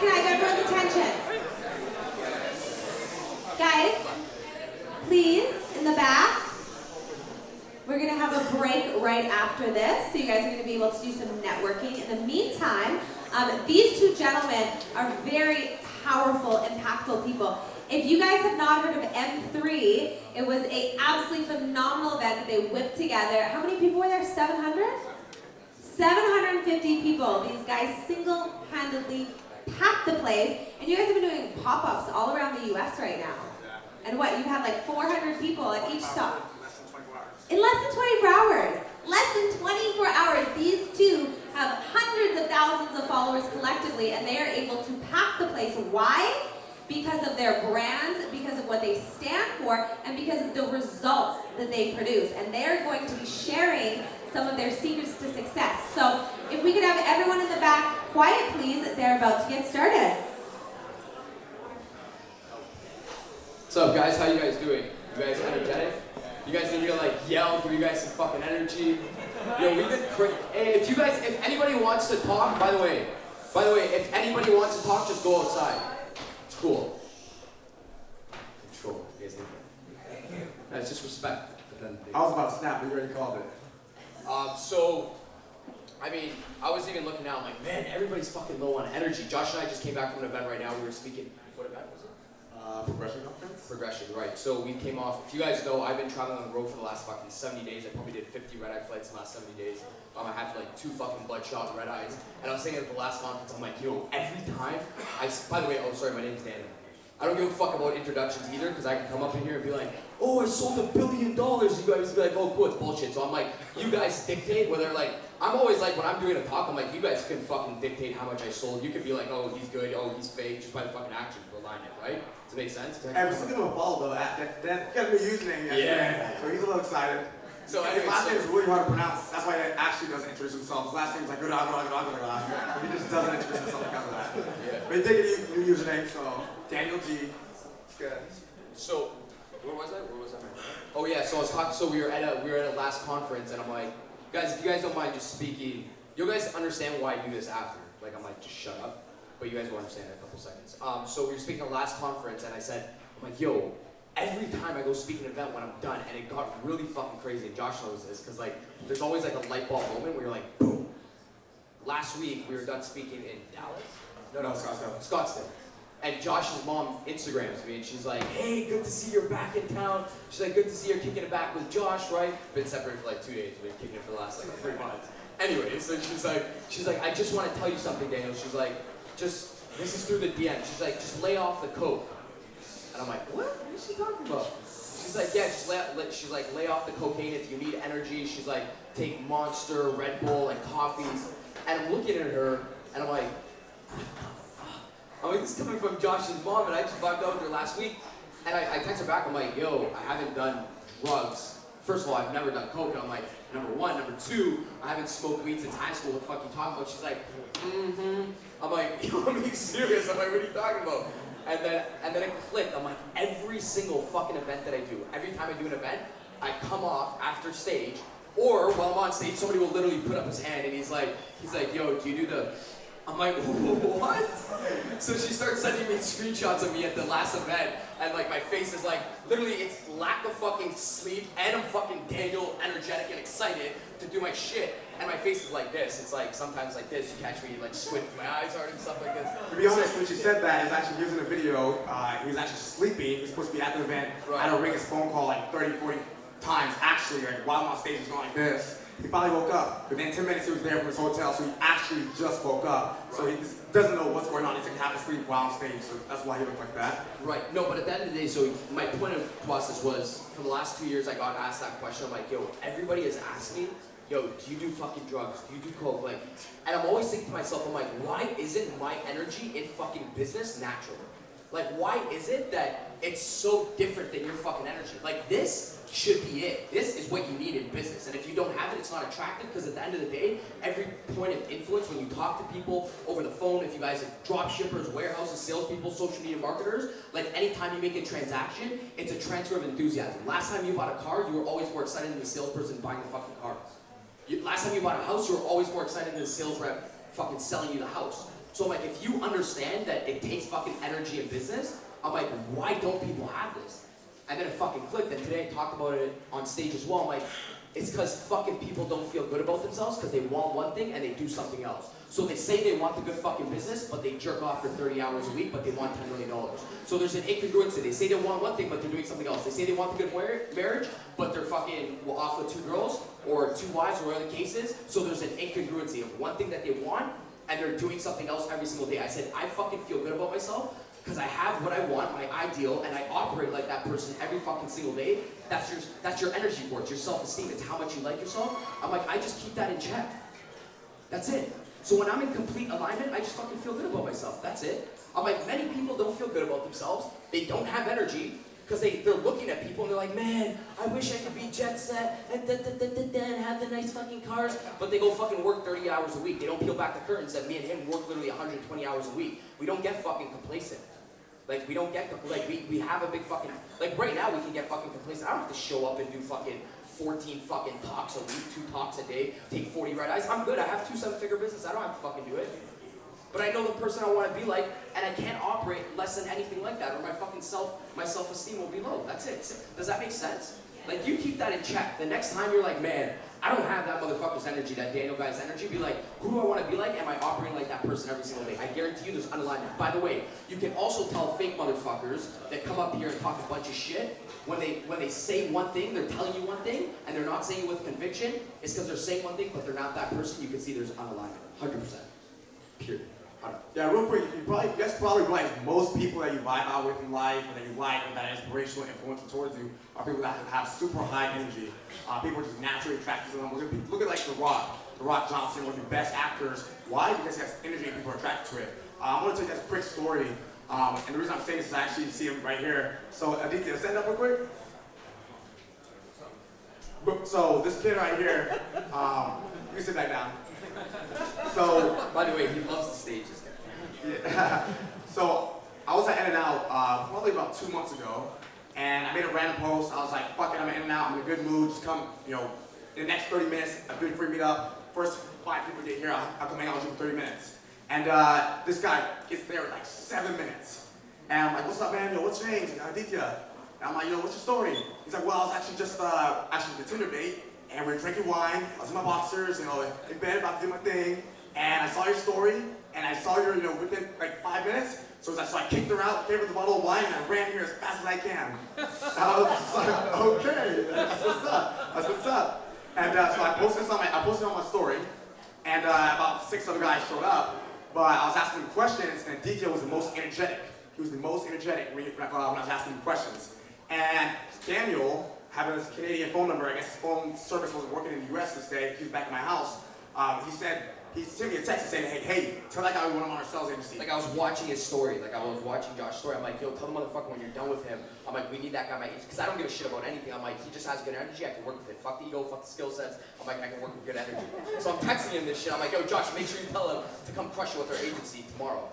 can I have everyone's attention? Guys, please, in the back, we're going to have a break right after this, so you guys are going to be able to do some networking. In the meantime, these two gentlemen are very powerful, impactful people. If you guys have not heard of M3, it was an absolutely phenomenal event that they whipped together. How many people were there? 700? 750 people. These guys single-handedly packed the place, and you guys have been doing pop-ups all around the US right now. And what, you've had like 400 people at each stop? In less than 24 hours. Less than 24 hours, these two have hundreds of thousands of followers collectively, and they are able to pack the place. Why? Because of their brands, because of what they stand for, and because of the results that they produce. And they're going to be sharing some of their secrets to success. So if we could have everyone in the back quiet, please. They're about to get started. What's up, guys? How you guys doing? You guys energetic? You guys need me to like yell, give you guys some fucking energy? Yo, we've been crazy. Hey, if anybody wants to talk, by the way, if anybody wants to talk, just go outside. It's cool. Control. You guys need that. That's just respect. I was about to snap, but you already called it. So, I mean, I was even looking out, I'm like, man, everybody's fucking low on energy. Josh and I just came back from an event right now. We were speaking. What event was it? Progression conference? Progression, right. So we came off, if you guys know, I've been traveling on the road for the last fucking 70 days. I probably did 50 red-eye flights in the last 70 days. I had like 2 fucking bloodshot red eyes. And I was saying at the last conference, I'm like, yo, every time by the way, oh sorry, my name's Daniel. I don't give a fuck about introductions either, because I can come up in here and be like, oh, I sold $1 billion. You guys be like, oh, cool, it's bullshit. So I'm like, you guys dictate, whether like, I'm always like, when I'm doing a talk, I'm like, you guys can fucking dictate how much I sold. You could be like, oh, he's good, oh, he's fake, just by the fucking actions, we'll line it, right? Does it make sense? Hey, we're still giving him a follow though. That got a new username yesterday. Yeah. So he's a little excited. So his last name is really hard to pronounce. That's why he actually doesn't introduce himself. His last name is like, he just doesn't introduce himself because of that. Yeah. But he did get a new username, so DanielG. Good. So, where was I? Oh yeah, so I was talking. So we were at a last conference, and I'm like, guys, if you guys don't mind just speaking, you guys understand why I do this after. Like I'm like, just shut up. But you guys will understand in a couple seconds. So we were speaking at the last conference, and I said, I'm like, yo, every time I go speak at an event when I'm done, and it got really fucking crazy. And Josh knows this, because like, there's always like a light bulb moment where you're like, boom. Last week we were done speaking in Dallas. No, Scottsdale. And Josh's mom Instagrams me, and she's like, hey, good to see you're back in town. She's like, good to see you're kicking it back with Josh, right? Been separated for like 2 days. We've been kicking it for the last like 3 months. Anyway, so she's like, I just want to tell you something, Daniel. She's like, this is through the DM. She's like, just lay off the coke. And I'm like, what? What is she talking about? She's like, yeah, she's like, lay off the cocaine if you need energy. She's like, take Monster, Red Bull, and coffees. And I'm looking at her, and I'm like, this is coming from Josh's mom, and I just vibed out with her last week. And I text her back, I'm like, yo, I haven't done drugs. First of all, I've never done coke, and I'm like, number one. Number two, I haven't smoked weed since high school. What the fuck are you talking about? She's like, I'm like, yo, I'm being serious. I'm like, what are you talking about? And then it clicked. I'm like, every single fucking event that I do, every time I do an event, I come off after stage, or while I'm on stage, somebody will literally put up his hand, and he's like, yo, do you do the... I'm like, what? So she starts sending me screenshots of me at the last event, and like my face is like, literally it's lack of fucking sleep, and I'm fucking Daniel, energetic and excited to do my shit, and my face is like this. It's like sometimes like this, you catch me like squint my eyes hard and stuff like this. To be honest, when she said that, he's actually using a video. He was actually sleeping. He was supposed to be at the event. Right. I had to ring his phone call like 30, 40 times actually, like while I'm on stage, he's going like this. He finally woke up. Within 10 minutes, he was there from his hotel, so he actually just woke up. So he just doesn't know what's going on. He's like half asleep while on stage, so that's why he looked like that. Right. No, but at the end of the day, so my point of process was, for the last 2 years, I got asked that question. I'm like, yo, everybody has asked me, yo, do you do fucking drugs? Do you do coke? Like, and I'm always thinking to myself, I'm like, why isn't my energy in fucking business natural? Like, why is it that it's so different than your fucking energy? Like, this should be it. This is what you need in business. And if you don't have it, it's not attractive, because at the end of the day, every point of influence, when you talk to people over the phone, if you guys have drop shippers, warehouses, salespeople, social media marketers, like anytime you make a transaction, it's a transfer of enthusiasm. Last time you bought a car, you were always more excited than the salesperson buying the fucking car. Last time you bought a house, you were always more excited than the sales rep fucking selling you the house. So I'm like, if you understand that it takes fucking energy in business, I'm like, why don't people have this? And then it fucking clicked, and today I talked about it on stage as well. I'm like, it's because fucking people don't feel good about themselves because they want one thing and they do something else. So they say they want the good fucking business, but they jerk off for 30 hours a week, but they want $10 million. So there's an incongruency. They say they want one thing, but they're doing something else. They say they want the good marriage, but they're fucking off with 2 girls, or 2 wives, or whatever the case is. So there's an incongruency of one thing that they want, and they're doing something else every single day. I said, I fucking feel good about myself, because I have what I want, my ideal, and I operate like that person every fucking single day. That's your energy work, your self-esteem. It's how much you like yourself. I'm like, I just keep that in check. That's it. So when I'm in complete alignment, I just fucking feel good about myself. That's it. I'm like, many people don't feel good about themselves. They don't have energy because they're looking at people and they're like, man, I wish I could be JetSet and have the nice fucking cars. But they go fucking work 30 hours a week. They don't peel back the curtains that me and him work literally 120 hours a week. We don't get fucking complacent. Like, we don't get, like, we have a big fucking, like, right now we can get fucking complacent. I don't have to show up and do fucking 14 fucking talks a week, 2 talks a day, take 40 red eyes. I'm good. I have 2 7-figure business. I don't have to fucking do it. But I know the person I want to be like, and I can't operate less than anything like that, or my fucking self-esteem will be low. That's it. Does that make sense? Like, you keep that in check. The next time you're like, man, I don't have that motherfucker's energy, that Daniel guy's energy, be like, who do I want to be like? Am I operating like that person every single day? I guarantee you there's unalignment. By the way, you can also tell fake motherfuckers that come up here and talk a bunch of shit, when they say one thing, they're telling you one thing, and they're not saying it with conviction, it's because they're saying one thing, but they're not that person. You can see there's unalignment. 100%. Period. Yeah, real quick, that's probably like most people that you vibe out with in life, and that you like, and that are inspirational, influential towards you, are people that have super high energy. People are just naturally attracted to them. Look at like The Rock Johnson, one of the best actors. Why? Because he has energy and people are attracted to it. I'm going to tell you guys a quick story, and the reason I'm saying this is actually you see him right here. So Aditya, stand up real quick. So this kid right here, you can sit back down. So, by the way, he loves the stage, this guy. Yeah. So I was at In-N-Out probably about 2 months ago, and I made a random post. I was like, fuck it, I'm at In-N-Out, I'm in a good mood, just come, in the next 30 minutes, a good free meetup. First 5 people get here, I'll come hang out with you for 30 minutes. And this guy gets there in like 7 minutes. And I'm like, what's up, man? What's your name? He's like, Aditya. And I'm like, what's your story? He's like, well, I was actually just a Tinder date, and we were drinking wine. I was in my boxers, in bed, about to do my thing. And I saw your story, and I saw your, within like 5 minutes. So I kicked her out, gave her the bottle of wine, and I ran here as fast as I can. I was just like, okay, that's what's up. That's what's up. And so I posted it on my story, and about 6 other guys showed up. But I was asking them questions, and DJ was the most energetic. He was the most energetic when I was asking him questions. And Daniel, having his Canadian phone number, I guess his phone service wasn't working in the US this day, he was back in my house. He sent me a text saying, hey, tell that guy we want him on our sales agency. Like, I was watching his story, like I was watching Josh's story. I'm like, yo, tell the motherfucker when you're done with him. I'm like, we need that guy on my agency. Because I don't give a shit about anything. I'm like, he just has good energy, I can work with it. Fuck the ego, fuck the skill sets. I'm like, I can work with good energy. So I'm texting him this shit. I'm like, yo, Josh, make sure you tell him to come crush it with our agency tomorrow.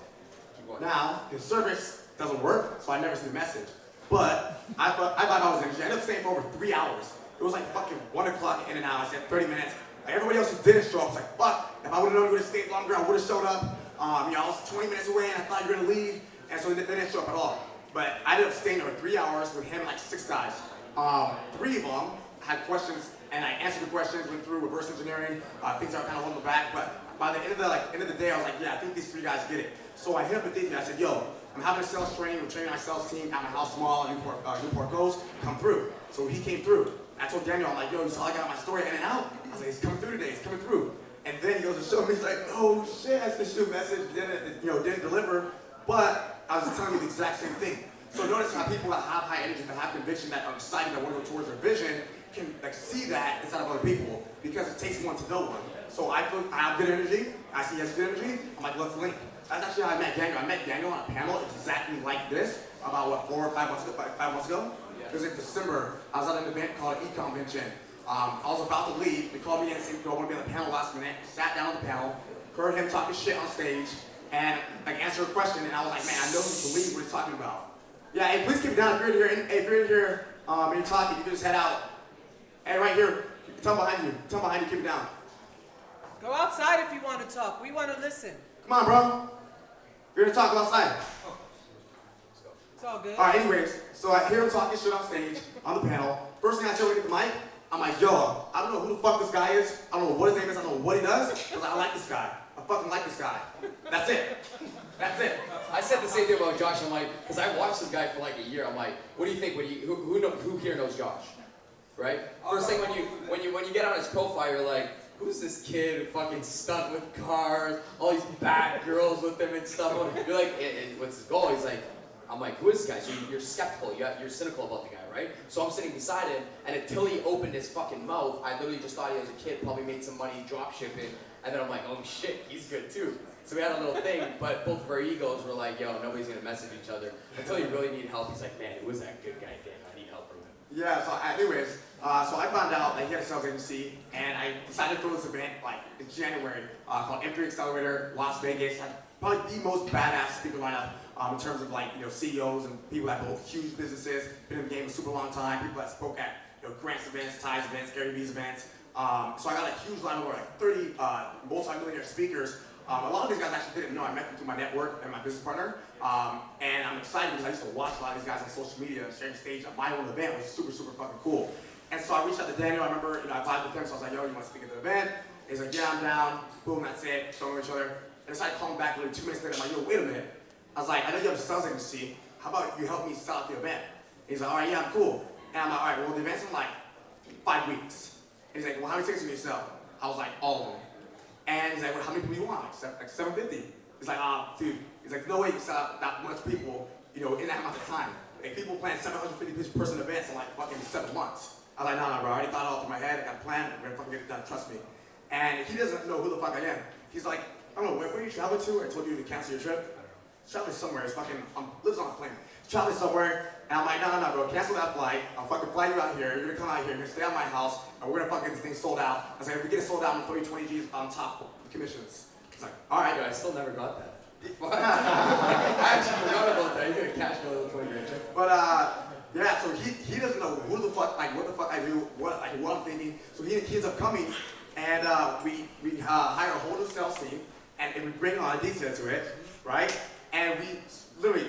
Keep going. Now, his service doesn't work, so I never see the message. But I thought I was energy. I ended up staying for over 3 hours. It was like fucking 1 o'clock In-N-Out. I said 30 minutes. Like everybody else who didn't show up was like, fuck, if I would have known you would have stayed longer, I would have showed up. I was 20 minutes away and I thought you were gonna leave. And so they didn't show up at all. But I ended up staying there for 3 hours with him and like 6 guys. 3 of them had questions and I answered the questions, went through reverse engineering, things that were kind of holding me back. But by the end of the day, I was like, yeah, I think these 3 guys get it. So I hit up Aditya, I said, yo, I'm having a sales training, we're training my sales team at my house small in Newport Coast, come through. So he came through. I told Daniel, I'm like, yo, you saw I got my story In-N-Out? I was like, he's coming through today, he's coming through. And then he goes to show me, he's like, oh shit, I sent you a message, didn't deliver, but I was just telling you the exact same thing. So notice how people that have high energy, that have conviction, that are excited, that want to go towards their vision, can like see that inside of other people, because it takes one to know one. So I have good energy, I see he has good energy, I'm like, let's link. That's actually how I met Daniel. I met Daniel on a panel exactly like this, about 4 or 5 months ago? It was in December. I was at an event called an e-convention. I was about to leave. They called me in and said, I want to be on the panel last minute. Sat down on the panel, heard him talking shit on stage, and like answered a question, and I was like, man, I know he believes what he's talking about. Yeah, hey, please keep it down. If you're in here, and you're talking, you can just head out. Hey, right here, tell behind you, keep it down. Go outside if you want to talk. We want to listen. Come on, bro. We're gonna talk outside. It's all good. All right, anyways, so I hear him talking shit on stage, on the panel. First thing I tell him to get the mic, I'm like, yo, I don't know who the fuck this guy is. I don't know what his name is. I don't know what he does. I was like, I like this guy. I fucking like this guy. That's it. That's it. I said the same thing about Josh. I'm like, because I watched this guy for like a year. I'm like, what do you think? Who here knows Josh? Right? First thing when you get on his profile, you're like, who's this kid who fucking stunt with cars, all these bad girls with him and stuff? You're like, and what's his goal? He's like, I'm like, who is this guy? So you're skeptical, you're cynical about the guy, right? So I'm sitting beside him, and until he opened his fucking mouth, I literally just thought he was a kid, probably made some money drop shipping, and then I'm like, oh shit, he's good too. So we had a little thing, but both of our egos were like, yo, nobody's gonna message each other. Until you really need help, he's like, man, who was that good guy, Dan? I need help from him. Yeah, so anyways, so I found out that he had a sales agency, and I decided to throw this event like in January called M3 Accelerator, Las Vegas. Had probably the most badass speaker lineup in terms of like CEOs and people that built huge businesses, been in the game a super long time, people that spoke at Grant's events, Ty's events, Gary Vee's events. So I got a huge lineup of like 30 multi-millionaire speakers. A lot of these guys actually didn't know. I met them through my network and my business partner. And I'm excited because I used to watch a lot of these guys on social media sharing stage at my own event, which was super, super fucking cool. And so I reached out to Daniel. I remember, I vibed with him, so I was like, yo, you want to speak at the event? He's like, yeah, I'm down. Boom, that's it. Showing each other. And I decided to call him back literally 2 minutes later. I'm like, yo, wait a minute. I was like, I know you have a sales agency. How about you help me sell out the event? And he's like, all right, yeah, I'm cool. And I'm like, all right, well, the event's in like 5 weeks. And he's like, well, how many tickets do you sell? I was like, all of them. And he's like, well, how many people do you want? Like 750. He's like, dude. He's like, no way you can sell out that much people, in that amount of time. Like, people plan 750 person events in like fucking 7 months. I was like, no, bro, I already thought it all through my head. I got a plan. We're gonna fucking get it done. Trust me. And he doesn't know who the fuck I am. He's like, I don't know, where are you traveling to? I told you to cancel your trip. Traveling somewhere. It's fucking, lives on a plane. Traveling somewhere. And I'm like, no, bro, cancel that flight. I'll fucking fly you out here. You're gonna come out here. You're gonna stay at my house. And we're gonna fucking get this thing sold out. I was like, if we get it sold out, I'm gonna throw you 20 G's on top of commissions. He's like, all right. Yeah, I still never got that. I actually forgot about that. You got a cash bill of 20 grand. But yeah, so he doesn't know who the fuck, like what the fuck I do, what I'm thinking. So he ends up coming, and we hire a whole new sales team, and we bring a lot of detail to it, right? And we literally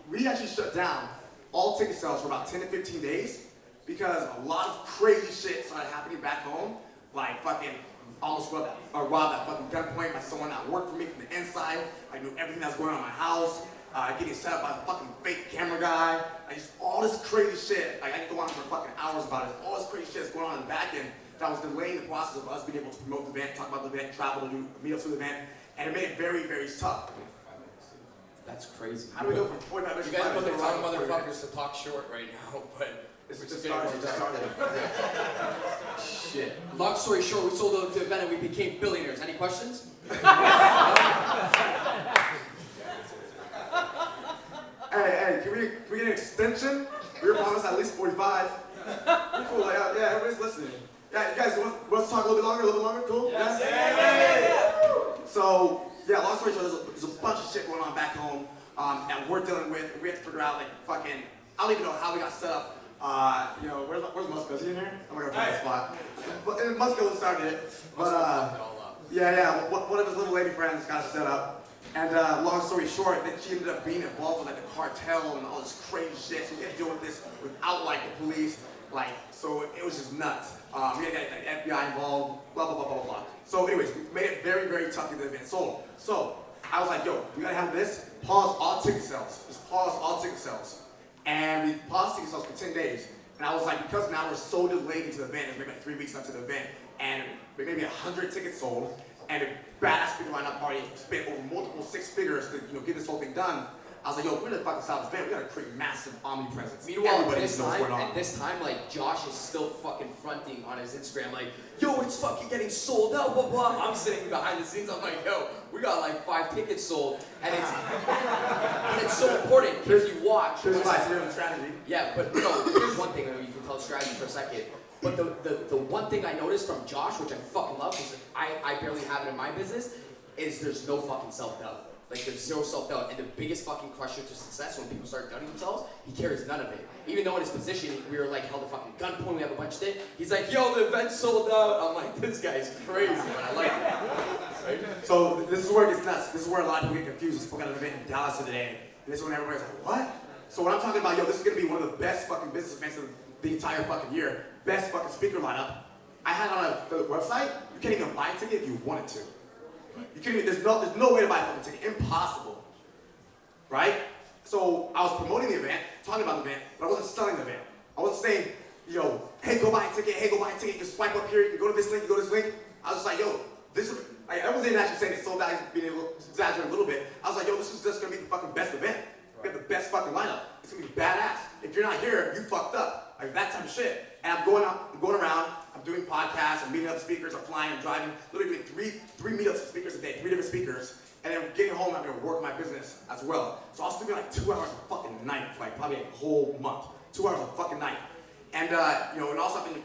we actually shut down all ticket sales for about 10 to 15 days because a lot of crazy shit started happening back home, like fucking almost robbed at fucking gunpoint by someone that worked for me from the inside. I knew everything that was going on in my house. Getting set up by a fucking fake camera guy. All this crazy shit. Like, I could go on for fucking hours about it. All this crazy shit that's going on in the back end that was delaying the process of us being able to promote the event, talk about the event, travel to do meetups for the event, and it made it very, very tough. That's crazy. How do we go from 45 minutes You to guys 5 put the minutes? wrong motherfuckers to talk short right now, but It's just started. shit. Long story short, we sold out the event and we became billionaires. Any questions? Hey, can we get an extension? We were promised at least 45. Cool, like, yeah, everybody's listening. Yeah, you guys want to talk a little bit longer? Cool? Yes. Yeah. So, yeah, long story short, there's a bunch of shit going on back home that we're dealing with. We have to figure out, like, fucking, I don't even know how we got set up. Where's Musco? Is he in here? I'm gonna find a spot. But Musco started it. But, yeah, one of his little lady friends got set up. And long story short, then she ended up being involved with like the cartel and all this crazy shit. So we had to deal with this without like the police. Like, so it was just nuts. We had like, FBI involved, blah, blah, blah, blah, blah. So anyways, we made it very, very tough to get the event sold. So I was like, yo, we gotta have this. Pause all ticket sales. Just pause all ticket sales. And we paused ticket sales for 10 days. And I was like, because now we're so delayed into the event, it's maybe like 3 weeks into the event, and maybe 100 tickets sold, and a badass speaker lineup party spent over multiple 6 figures to get this whole thing done. I was like, yo, if we're gonna fucking sell this event, we gotta create massive omnipresence. Meanwhile, at this time, like, Josh is still fucking fronting on his Instagram, like, yo, it's fucking getting sold out, blah, blah. I'm sitting behind the scenes, I'm like, yo, we got like 5 tickets sold, and it's so important, if you watch. Here's my strategy. Yeah, but no, here's one thing, you can tell strategy for a second. But the one thing I noticed from Josh, which I fucking love, because I barely have it in my business, is there's no fucking self-doubt. Like there's zero self-doubt, and the biggest fucking crusher to success when people start doubting themselves, he carries none of it. Even though in his position, we were like held a fucking gunpoint, we have a bunch of shit. He's like, yo, the event's sold out. I'm like, this guy's crazy, but I like it. Right? So this is where it gets nuts. This is where a lot of people get confused. We spoke at an event in Dallas today, and this is when everybody's like, what? So what I'm talking about, yo, this is gonna be one of the best fucking business events of the entire fucking year. Best fucking speaker lineup. I had on the website, you can't even buy a ticket if you wanted to. You can't even, there's no way to buy a fucking ticket. Impossible. Right? So I was promoting the event, talking about the event, but I wasn't selling the event. I wasn't saying, yo, hey, go buy a ticket, hey, go buy a ticket, you can swipe up here, you can go to this link, you go to this link. I was just like, yo, this is, like, I wasn't actually saying it's sold out, being able to exaggerate a little bit. I was like, yo, this is just gonna be the fucking best event. We have the best fucking lineup. It's gonna be badass. If you're not here, you fucked up. Like that type of shit. And I'm going around, I'm doing podcasts, I'm meeting other speakers, I'm flying, I'm driving, literally doing three meetups with speakers a day, 3 different speakers. And then getting home, I'm gonna work my business as well. So I was sleeping like 2 hours a fucking night for like probably a whole month. 2 hours a fucking night. And and also I've been,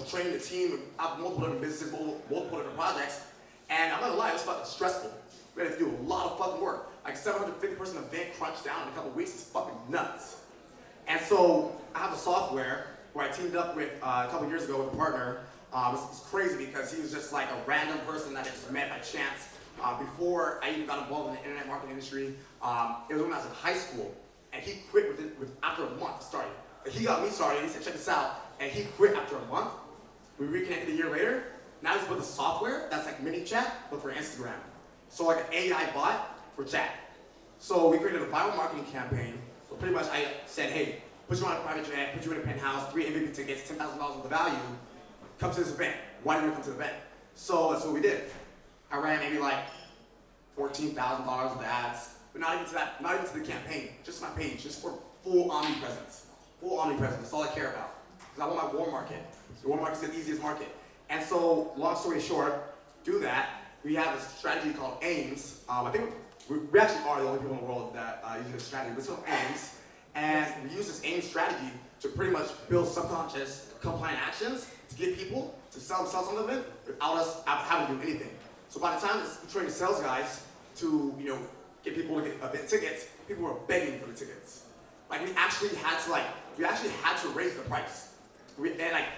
training the team, I have multiple different businesses, multiple different projects. And I'm not gonna lie, it was fucking stressful. We had to do a lot of fucking work. Like 750 person event crunched down in a couple of weeks, it's fucking nuts. And so I have a software where I teamed up with a couple years ago with a partner. It's crazy because he was just like a random person that I just met by chance. Before I even got involved in the internet marketing industry, it was when I was in high school, and he quit after a month of starting. But he got me started, he said, check this out, and he quit after a month. We reconnected a year later. Now he's with a software that's like mini chat, but for Instagram. So like an AI bot for chat. So we created a viral marketing campaign. So pretty much I said, hey, put you on a private jet, put you in a penthouse, 3 MVP tickets, $10,000 worth of value. Come to this event. Why didn't you come to the event? So that's what we did. I ran maybe like $14,000 of ads, but not even to that, not even to the campaign, just my page, just for full omnipresence. Full omnipresence, that's all I care about. Because I want my warm market. The warm market's the easiest market. And so, long story short, do that. We have a strategy called AIMS. I think we actually are the only people in the world that use this strategy, but it's called AIMS. And we use this AIMS strategy to pretty much build subconscious compliant actions to get people to sell themselves on the event without us having to do anything. So by the time we train the sales guys to, get people to get event tickets, people were begging for the tickets. Like we actually had to raise the price. And like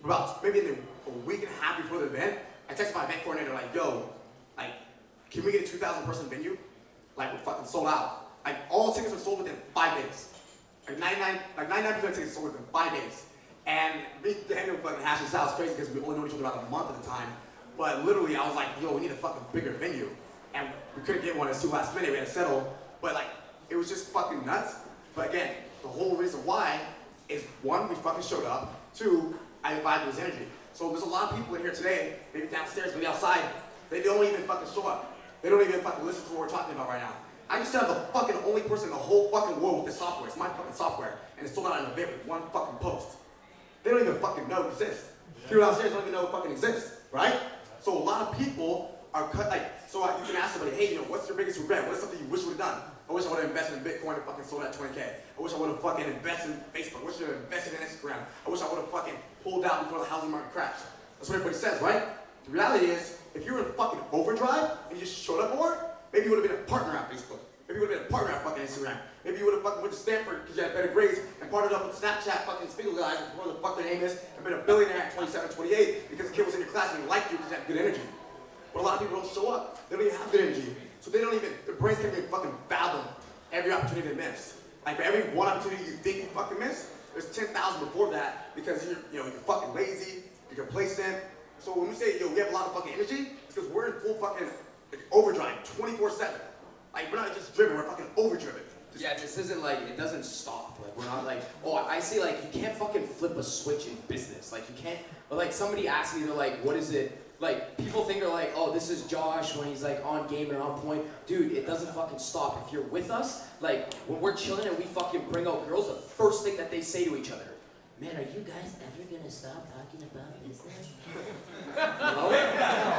about maybe a week and a half before the event, I texted my event coordinator like, yo, like, can we get a 2,000 person venue? Like we're fucking sold out. Like all tickets were sold within 5 days. Like 99% of tickets sold within 5 days. And me, Daniel fucking hashed this out. It's crazy because we only know each other about a month at a time. But literally, I was like, yo, we need a fucking bigger venue. And we couldn't get one. It's too last minute. We had to settle. But like, it was just fucking nuts. But again, the whole reason why is 1, we fucking showed up. 2, I invited his energy. So there's a lot of people in here today, maybe downstairs, maybe outside, they don't even fucking show up. They don't even fucking listen to what we're talking about right now. I just have the fucking only person in the whole fucking world with this software. It's my fucking software. And it's sold out in an event with 1 fucking post. They don't even fucking know it exists. People downstairs don't even know it fucking exists, right? So a lot of people are cut, like, so you can ask somebody, hey, what's your biggest regret? What's something you wish you would have done? I wish I would have invested in Bitcoin and fucking sold at 20K. I wish I would have fucking invested in Facebook. I wish I would have invested in Instagram. I wish I would have fucking pulled out before the housing market crashed. That's what everybody says, right? The reality is, if you were in fucking overdrive and you just showed up more, maybe you would have been a partner at Facebook. Maybe you would have been a partner at fucking Instagram. Maybe you would have fucking went to Stanford because you had better grades and partnered up with Snapchat fucking Spiegel guys, whatever the fuck their name is, and been a billionaire at 27, 28 because the kid was in your class and he liked you because you had good energy. But a lot of people don't show up. They don't even have good energy. So they don't even, their brains can't even fucking fathom every opportunity they missed. Like for every one opportunity you think you fucking missed, there's 10,000 before that because you're fucking lazy, you're complacent. So when we say, we have a lot of fucking energy, it's because we're in full fucking overdrive, 24/7. Like we're not just driven, we're fucking overdriven. Yeah, this isn't like, it doesn't stop. Like we're not like, I say like, you can't fucking flip a switch in business. Like you can't, but like somebody asked me, they're like, what is it? Like people think they're like, oh, this is Josh when he's like on game and on point. Dude, it doesn't fucking stop. If you're with us, like when we're chilling and we fucking bring out girls, the first thing that they say to each other, man, are you guys ever gonna stop talking about business? No?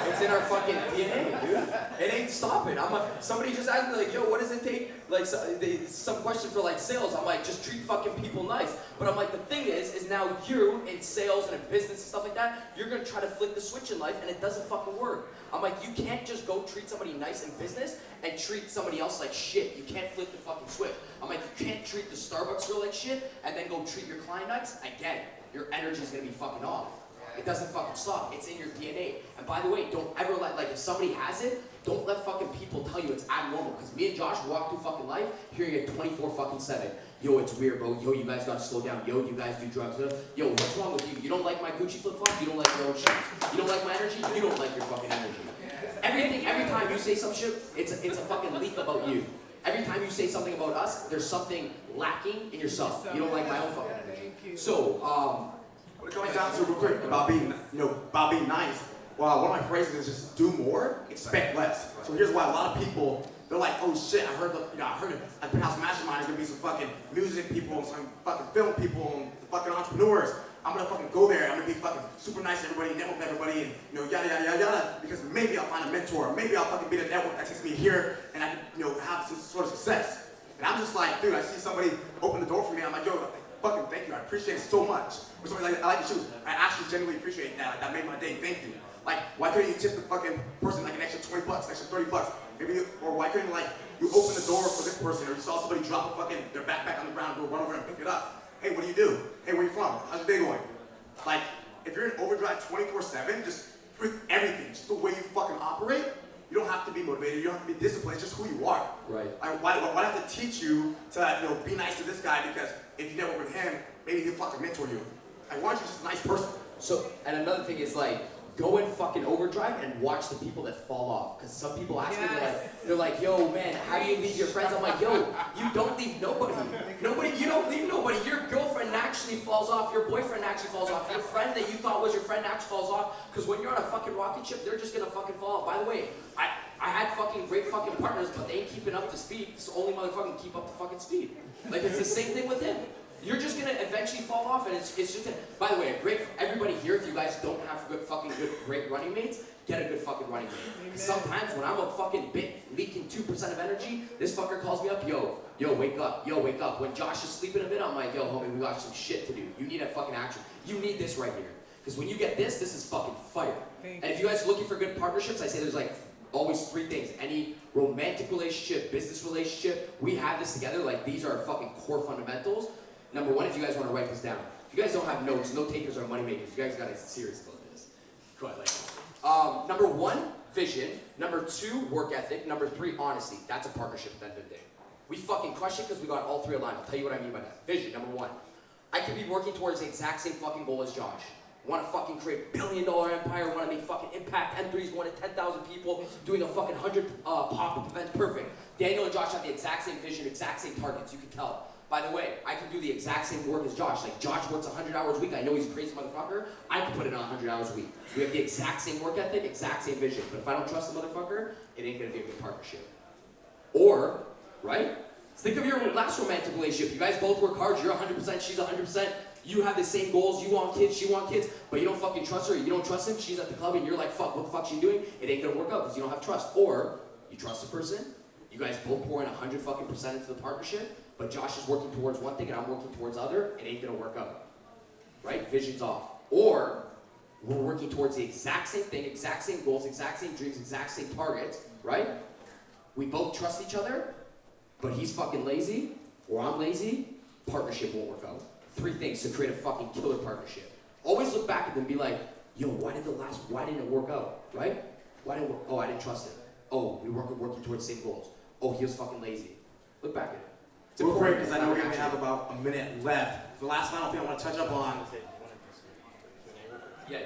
It's in our fucking DNA, dude. It ain't stopping. Somebody just asked me like, yo, what does it take? Like some question for like sales. I'm like, just treat fucking people nice. But I'm like, the thing is now you in sales and in business and stuff like that, you're gonna try to flick the switch in life and it doesn't fucking work. I'm like, you can't just go treat somebody nice in business and treat somebody else like shit. You can't flip the fucking switch. I'm like, you can't treat the Starbucks girl like shit and then go treat your client nice. I get it. Your energy's gonna be fucking off. It doesn't fucking stop. It's in your DNA. And by the way, don't ever let, like, if somebody has it, don't let fucking people tell you it's abnormal. Because me and Josh walk through fucking life hearing it 24/7. Yo, it's weird, bro. Yo, you guys gotta slow down. Yo, you guys do drugs. Yo, what's wrong with you? You don't like my Gucci flip-flops? You don't like your own shoes? You don't like my energy? You don't like your fucking energy. Every time you say some shit, it's a fucking leak about you. Every time you say something about us, there's something lacking in yourself. You don't like my own fucking energy. So, What it comes down to real quick about being, about being nice. Well, one of my phrases is just do more, expect less. So here's why a lot of people, they're like, oh shit, I heard at Penthouse Mastermind, there's gonna be some fucking music people, and some fucking film people, and fucking entrepreneurs. I'm gonna fucking go there. I'm gonna be fucking super nice to everybody, network with everybody, and yada yada yada yada. Because maybe I'll find a mentor. Maybe I'll fucking be the network that takes me here, and I can have some sort of success. And I'm just like, dude, I see somebody open the door for me. I'm like, yo, fucking thank you. I appreciate it so much. Or somebody's like, I like your shoes. I actually genuinely appreciate that. Like, that made my day. Thank you. Like, why couldn't you tip the fucking person like an extra $20, extra $30? Maybe, or why couldn't you open the door for this person, or you saw somebody drop their backpack on the ground, go run over and pick it up. Hey, what do you do? Hey, where you from? How's your day going? Like, if you're in overdrive 24/7, just with everything, just the way you fucking operate, you don't have to be motivated. You don't have to be disciplined. It's just who you are. right. Why do I have to teach you to be nice to this guy because if you network with him, maybe he'll fucking mentor you. Like, why aren't you just a nice person? So, and another thing is like, go in fucking overdrive and watch the people that fall off. Because some people ask me, they're like, yo, man, how do you leave your friends? I'm like, yo, you don't leave nobody. You don't leave nobody. Your girlfriend actually falls off. Your boyfriend actually falls off. Your friend that you thought was your friend actually falls off. Because when you're on a fucking rocket ship, they're just gonna fucking fall off. By the way, I had fucking great fucking partners, but they ain't keeping up to speed. It's the only motherfucker can keep up to fucking speed. Like, it's the same thing with him. You're just gonna eventually fall off, and it's just by the way, everybody here, if you guys don't have great running mates, get a good fucking running mate. Sometimes when I'm a fucking bit leaking 2% of energy, this fucker calls me up, yo, wake up. When Josh is sleeping a bit, I'm like, yo, homie, we got some shit to do. You need a fucking action. You need this right here. Because when you get this is fucking fire. And if you guys are looking for good partnerships, I say there's like always 3 things. Any romantic relationship, business relationship, we have this together. Like, these are fucking core fundamentals. Number 1, if you guys want to write this down. If you guys don't have notes, note takers are money makers. You guys got to get serious about this. Go ahead. Number 1, vision. Number 2, work ethic. Number 3, honesty. That's a partnership at the end of the day. We fucking crush it because we got all 3 aligned. I'll tell you what I mean by that. Vision, number 1. I could be working towards the exact same fucking goal as Josh. Want to fucking create $1 billion empire, want to make fucking impact, M3s going to 10,000 people, doing a fucking 100 pop-up events, perfect. Daniel and Josh have the exact same vision, exact same targets, you can tell. By the way, I can do the exact same work as Josh. Like, Josh works 100 hours a week. I know he's a crazy motherfucker. I can put in 100 hours a week. We have the exact same work ethic, exact same vision. But if I don't trust the motherfucker, it ain't gonna be a good partnership. Or, right? Think of your last romantic relationship. You guys both work hard. You're 100%, she's 100%. You have the same goals. You want kids, she wants kids. But you don't fucking trust her. You don't trust him. She's at the club and you're like, fuck, what the fuck's she doing? It ain't gonna work out because you don't have trust. Or, you trust the person. You guys both pour in 100 fucking percent into the partnership. But Josh is working towards one thing and I'm working towards other, it ain't gonna work out. Right? Vision's off. Or, we're working towards the exact same thing, exact same goals, exact same dreams, exact same targets, right? We both trust each other, but he's fucking lazy, or I'm lazy, partnership won't work out. 3 things to create a fucking killer partnership. Always look back at them and be like, yo, why didn't it work out, right? Why didn't it work? Oh, I didn't trust him. Oh, we weren't working towards the same goals. Oh, he was fucking lazy. Look back at it. Real quick, because I know we only have about a minute left. The last final thing I want to touch up on. Yeah,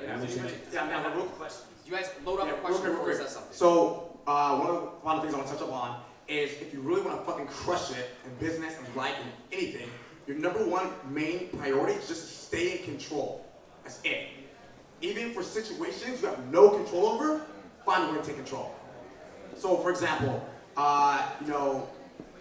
real quick. You guys load up a question before we say something. So, one of the final things I want to touch up on is if you really want to fucking crush it in business and life and anything, your number 1 main priority is just to stay in control. That's it. Even for situations you have no control over, find a way to take control. So, for example,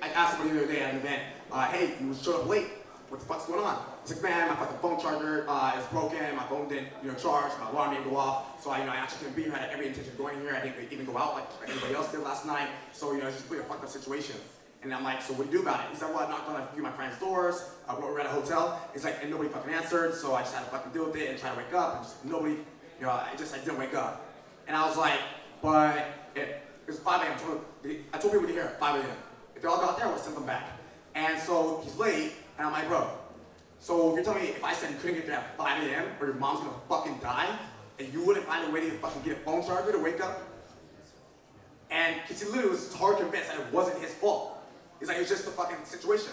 I asked somebody the other day at an event, hey, you showed up late. What the fuck's going on? He's like, man, my fucking phone charger is broken. My phone didn't, charge. My alarm didn't go off. So I actually couldn't be here. I had every intention of going here. I didn't even go out like everybody else did last night. So it's just really a fucked up situation. And I'm like, so what do you do about it? He's like, well, I knocked on a few of my friends' doors. We're at a hotel. He's like, and nobody fucking answered. So I just had to fucking deal with it and try to wake up. And just nobody, I didn't wake up. And I was like, But it was 5 a.m. I told people to here at 5 a.m. If they all got there, I would have sent them back. And so he's late, and I'm like, bro, so if you're telling me if I said you couldn't get there at 5 a.m. or your mom's gonna fucking die, and you wouldn't find a way to fucking get a phone charger to wake up? And he literally was hard convinced that it wasn't his fault. He's like, it was just the fucking situation.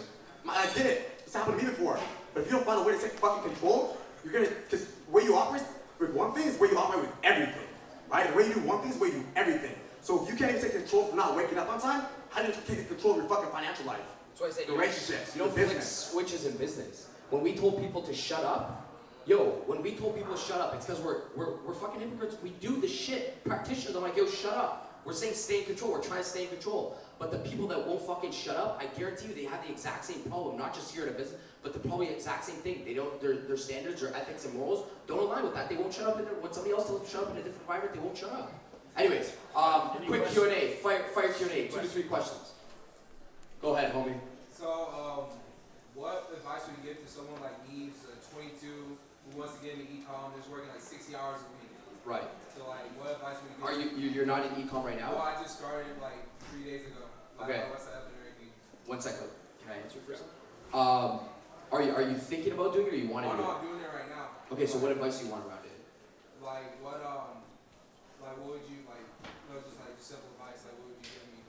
I get it. It's happened to me before. But if you don't find a way to take fucking control, you're gonna, because the way you operate with one thing is the way you operate with everything. Right? The way you do one thing is the way you do everything. So if you can't even take control for not waking up on time, how do you take control of your fucking financial life? That's why I say the relationships, you don't the flick business. switches in business. When we told people to shut up, when we told people to shut up, it's because we're fucking hypocrites. We do the shit. Practitioners, I'm like, yo, shut up. We're saying stay in control. We're trying to stay in control. But the people that won't fucking shut up, I guarantee you, they have the exact same problem. Not just here in a business, but the probably exact same thing. They don't. Their standards, their ethics, and morals don't align with that. They won't shut up when somebody else tells them to shut up in a different environment. They won't shut up. Anyways, quick Q&A. Fire Q&A. 2 to 3 questions. Go ahead, homie. So, what advice would you give to someone like me, who's 22, who wants to get into e-com, is working like 60 hours a week? Right. So, like, what advice would you give? Are you're not in e-com right now? Well, I just started like 3 days ago. Okay. What's the everything? 1 second. Can I answer first? Are you thinking about doing it, or you want to do it? No, I'm doing it right now. Okay, so what advice do you want around it? Like, what would you like? Just like simple advice. Like, what would you give me?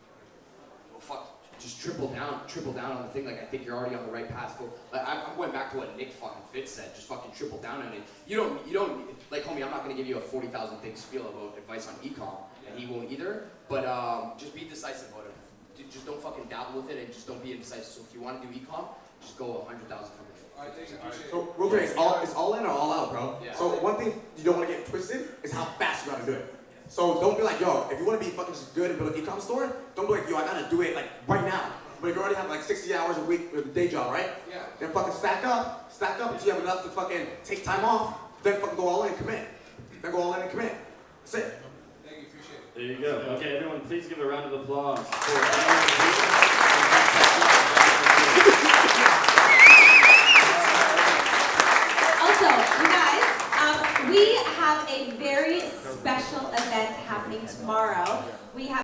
Well, fuck. Just triple down on the thing. Like, I think you're already on the right path. Like, I'm going back to what Nick fucking Fitz said. Just fucking triple down on it. You don't like, homie. I'm not gonna give you a 40,000 thing spiel about advice on e-com, and he won't either. But just be decisive about it. Just don't fucking dabble with it, and just don't be indecisive. So if you want to do e-com, just go 100,000 from it. Alright, thank you. Appreciate it. So real quick, it's all in or all out, bro. Yeah. So one thing you don't want to get twisted is how fast you gotta do it. So don't be like, yo, if you want to be fucking just good and build an e-com store, don't be like, yo, I gotta do it like right now. But if you already have like 60 hours a week with a day job, right? Yeah. Then fucking stack up until you have enough to fucking take time off, then fucking go all in and commit. Then go all in and commit. That's it. Thank you. Appreciate it. There you go. Okay, everyone, please give a round of applause. Also, you guys, we have a very special event happening tomorrow. We have